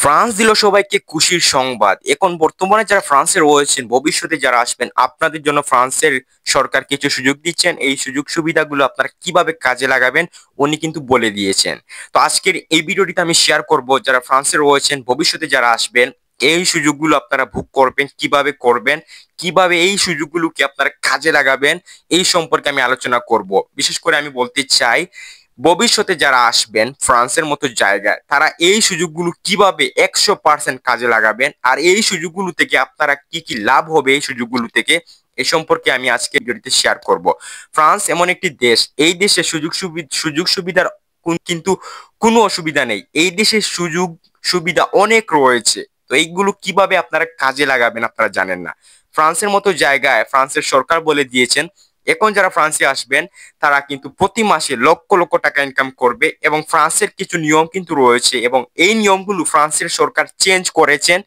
France দিল সবাইকে খুশির সংবাদ। এখন বর্তমানে যারা ফ্রান্সে রয়েছেন, ভবিষ্যতে যারা আসবেন, আপনাদের জন্য ফ্রান্সের সরকার কিছু সুযোগ দিচ্ছেন। এই সুযোগ সুবিধাগুলো আপনারা কিভাবে কাজে লাগাবেন উনি কিন্তু বলে দিয়েছেন। তো আজকের এই ভিডিওটিতে আমি শেয়ার করব, যারা ফ্রান্সে রয়েছেন, ভবিষ্যতে যারা আসবেন, এই সুযোগগুলো আপনারা ভোগ করবেন, কিভাবে করবেন, কিভাবে এই সুযোগগুলোকে আপনারা কাজে লাগাবেন, এই সম্পর্কে আমি আলোচনা করব। বিশেষ করে আমি বলতে চাই, ভবিষ্যতে যারা আসবেন ফ্রান্সের মতো জায়গায়, তারা এই সুযোগগুলো কিভাবে 100% কাজে লাগাবেন, আর এই সুযোগগুলো থেকে আপনারা কি কি লাভ হবে এই সুযোগগুলো থেকে, এই সম্পর্কে আমি আজকে ভিডিওতে শেয়ার করব। ফ্রান্স এমন একটি দেশ, এই দেশে সুযোগ সুবিধার কিন্তু কোনো অসুবিধা নেই। এই দেশে সুযোগ সুবিধা অনেক রয়েছে। তো এইগুলো কিভাবে আপনারা কাজে লাগাবেন আপনারা জানেন না। ফ্রান্সের মতো জায়গায় ফ্রান্সের সরকার বলে দিয়েছেন, এখন যারা ফ্রান্সে আসবেন তারা কিন্তু প্রতি মাসে লক্ষ লক্ষ টাকা ইনকাম করবে, এবং ফ্রান্সের কিছু নিয়ম কিন্তু রয়েছে, এবং এই নিয়মগুলো ফ্রান্সের সরকার চেঞ্জ করেছেন।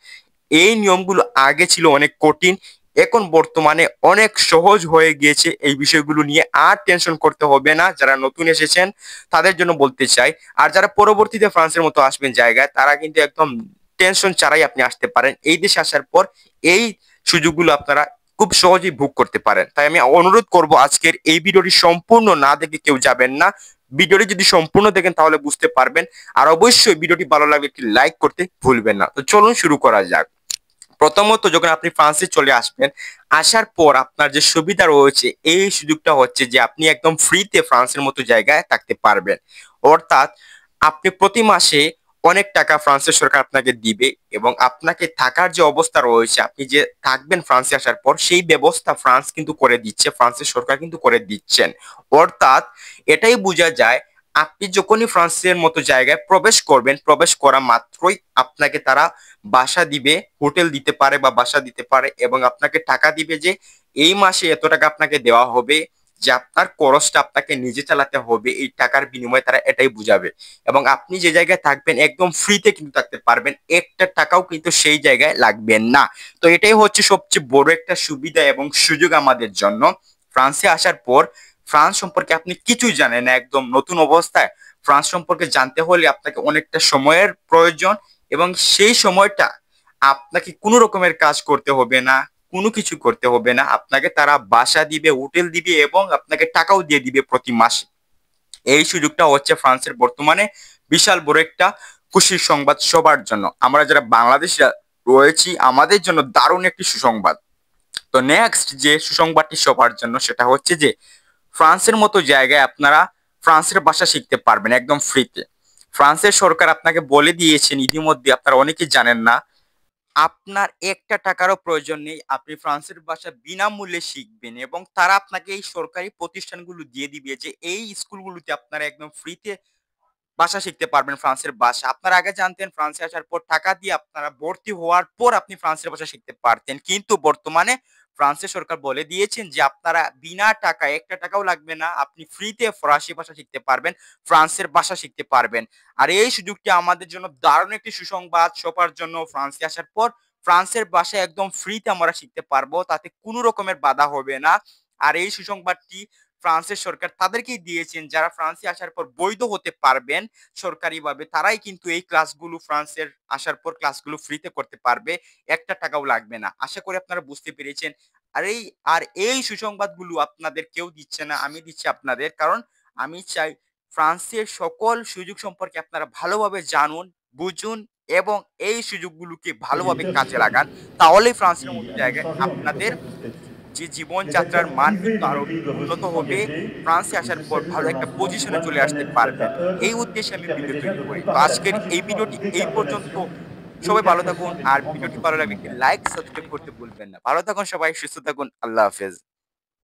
এই নিয়মগুলো আগে ছিল অনেক কঠিন, এখন বর্তমানে অনেক সহজ হয়ে গিয়েছে। এই বিষয়গুলো নিয়ে আর টেনশন করতে হবে না। যারা নতুন এসেছেন তাদের জন্য বলতে চাই, আর যারা পরবর্তীতে ফ্রান্সের মতো আসবেন জায়গায়, তারা কিন্তু একদম টেনশন ছাড়াই আপনি আসতে পারেন। এই দেশে আসার পর এই সুযোগগুলো আপনারা খুব সহজেই ভোগ করতে পারেন। তাই আমি অনুরোধ করব, আজকের এই ভিডিওটি সম্পূর্ণ না দেখে কেউ যাবেন না। ভিডিওটি যদি সম্পূর্ণ দেখেন তাহলে বুঝতে পারবেন। আর অবশ্যই ভিডিওটি ভালো লাগলে একটি লাইক করতে ভুলবেন না। তো চলুন শুরু করা যাক। প্রথমত, যখন আপনি ফ্রান্সে চলে আসবেন, আসার পর আপনার যে সুবিধা রয়েছে, এই সুযোগটা হচ্ছে যে আপনি একদম ফ্রিতে ফ্রান্সের মতো জায়গায় থাকতে পারবেন। অর্থাৎ আপনি প্রতি মাসে অনেক টাকা ফ্রান্সের সরকার আপনাকে দিবে, এবং আপনাকে থাকার যে অবস্থা রয়েছে, আপনি যে থাকবেন ফ্রান্সে আসার পর, সেই ব্যবস্থা ফ্রান্স কিন্তু করে দিচ্ছে, ফ্রান্সের সরকার কিন্তু করে দিচ্ছেন। অর্থাৎ এটাই বোঝা যায়, আপনি যখনই ফ্রান্সের মতো জায়গায় প্রবেশ করবেন, প্রবেশ করা মাত্রই আপনাকে তারা বাসা দিবে, হোটেল দিতে পারে বা বাসা দিতে পারে, এবং আপনাকে টাকা দিবে যে এই মাসে এত টাকা আপনাকে দেওয়া হবে, যে আপনার খরচটা আপনাকে নিজে চালাতে হবে। এই টাকার বিনিময়ে তারা এটাই বুঝাবে, এবং আপনি যে জায়গায় থাকবেন একদম ফ্রিতে কিন্তু থাকতে পারবেন, একটা টাকাও কিন্তু সেই জায়গায় লাগবে না। তো এটাই হচ্ছে সবচেয়ে বড় একটা সুবিধা এবং সুযোগ আমাদের জন্য। ফ্রান্সে আসার পর ফ্রান্স সম্পর্কে আপনি কিছুই জানেন না, একদম নতুন অবস্থায় ফ্রান্স সম্পর্কে জানতে হলে আপনাকে অনেকটা সময়ের প্রয়োজন, এবং সেই সময়টা আপনাকে কোনো রকমের কাজ করতে হবে না, কোনো কিছু করতে হবে না। আপনাকে তারা বাসা দিবে, হোটেল দিবে, এবং আপনাকে টাকাও দিয়ে দিবে প্রতি মাসে। এই সুযোগটা হচ্ছে ফ্রান্সের বর্তমানে বিশাল বড় একটা খুশির সংবাদ সবার জন্য। আমরা যারা বাংলাদেশে রয়েছি, আমাদের জন্য দারুণ একটি সুসংবাদ। তো নেক্সট যে সুসংবাদটি সবার জন্য, সেটা হচ্ছে যে ফ্রান্সের মতো জায়গায় আপনারা ফ্রান্সের ভাষা শিখতে পারবেন একদম ফ্রিতে। ফ্রান্সের সরকার আপনাকে বলে দিয়েছেন, ইতিমধ্যে আপনারা অনেকেই জানেন না, আপনার একটা টাকারও প্রয়োজন নেই, আপনি ফ্রান্সের ভাষা বিনামূল্যে শিখবেন, এবং তারা আপনাকে এই সরকারি প্রতিষ্ঠানগুলো দিয়ে দিবে, যে এই স্কুলগুলোতে আপনারা একদম ফ্রিতে ভাষা শিখতে পারবেন, ফ্রান্সের ভাষা। আপনারা আগে জানতেন ফ্রান্সে আসার পর টাকা দিয়ে আপনারা ভর্তি হওয়ার পর আপনি ফ্রান্সের ভাষা শিখতে পারতেন, কিন্তু বর্তমানে ফ্রান্সের সরকার বলে দিয়েছেন যে আপনারা বিনা টাকা, একটা টাকাও লাগবে না, আপনি ফ্রিতে ফরাসি ভাষা শিখতে পারবেন, ফ্রান্সের ভাষা শিখতে পারবেন। আর এই সুযোগটি আমাদের জন্য দারুণ একটি সুসংবাদ সবার জন্য। ফ্রান্সে আসার পর ফ্রান্সের ভাষা একদম ফ্রিতে আমরা শিখতে পারবো, তাতে কোনো রকমের বাধা হবে না। আর এই সুসংবাদটি ফ্রান্সের সরকার তাদেরকেই দিয়েছেন যারা ফ্রান্সে আসার পর বৈধ হতে পারবেন সরকারিভাবে, তারাই কিন্তু এই ক্লাসগুলো ফ্রান্সের আসার পর ক্লাসগুলো ফ্রিতে করতে পারবে, একটা টাকাও লাগবে না। আশা করি আপনারা বুঝতে পেরেছেন। আর এই সুসংবাদগুলো আপনাদের কেউ দিচ্ছে না, আমি দিচ্ছি আপনাদের, কারণ আমি চাই ফ্রান্সের সকল সুযোগ সম্পর্কে আপনারা ভালোভাবে জানুন, বুঝুন, এবং এই সুযোগগুলোকে ভালোভাবে কাজে লাগান। তাহলেই ফ্রান্সের মতো জায়গায় আপনাদের যে জীবনযাত্রার মান কিন্তু আরো উন্নত হবে। ফ্রান্সে আসার পর ভালো একটা পজিশনে চলে আসতে পারবেন। এই উদ্দেশ্যে আমি ভিডিও তৈরি করি। তো আজকের এই ভিডিওটি এই পর্যন্ত। সবাই ভালো থাকুন, আর ভিডিওটি ভালো লাগলে একটি লাইক, সাবস্ক্রাইব করতে ভুলবেন না। ভালো থাকুন সবাই, সুস্থ থাকুন। আল্লাহ হাফেজ।